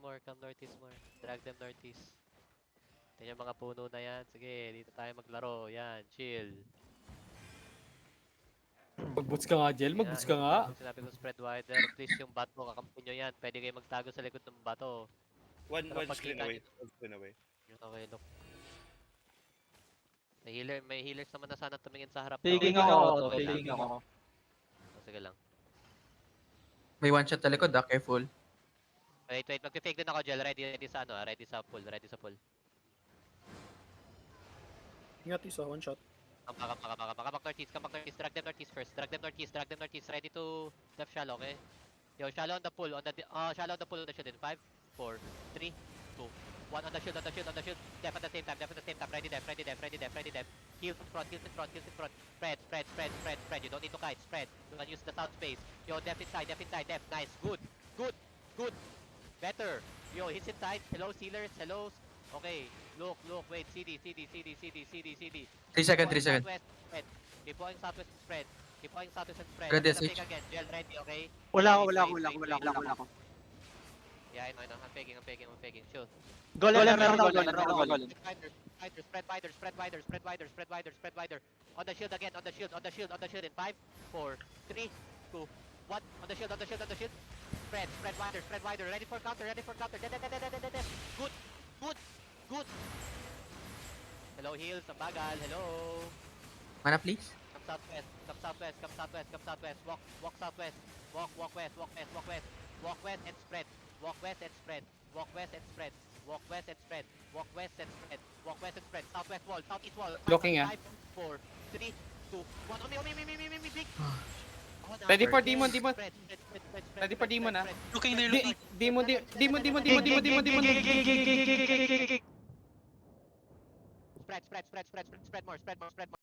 more. Come northeast more. Drag them northeast. Yan yung mga puno na yan. Sige, dito tayo maglaro. Yan, chill. Mag-boots ka nga, Jel. Mag-boots ka nga. Pag sinabi ko spread wider, please yung bat mo, kakampi nyo yan. Pwede kayo magtago sa likod ng bato. One Pero screen pagkita away. nyo- One screen away. Okay, look. May healers naman na sana tumingin sa harap. Taking Okay, ako, okay lang. taking ako. Sige lang. May one shot sa likod, careful. Wait, mag-fake din ako, Jel. Ready sa ano, ready sa pull. Ingat isa, one shot. Come back northeast, drag them northeast first. Drag them northeast, ready to left shallow, okay? Yo, shallow on the pull, on the shield in 5, 4, 3, 2, 1 on the shield. Def at the same time, ready def. Heal in front. Spread. You don't need to kite, spread. You can use the south space. Yo, def inside, nice, good. Better. Yo, hits inside, hello, sealers, hellos. Okay, look, wait, CD. 3 seconds. Southwest, spread. Keep going southwest and spread. Good I'm gonna SH. pick again. Gel ready, okay? Wala Wait. ako. Yeah, I know. I'm faking. Chill. Golem. Spread wider. On the shield again. In 5, 4, 3, 2, 1. On the shield. Spread wider. Ready for counter. Dead. Good. Hello, heals. Ang bagal. Hello. Mana please? Come southwest. Walk southwest. Walk west and spread. Walk west and spread. Southwest wall, southeast wall. Looking, ah. 5, 4, 3, 2, 1. Omi, big. Ready for demon. Spread. Ready for demon, ah. Looking there, Demon. Spread more.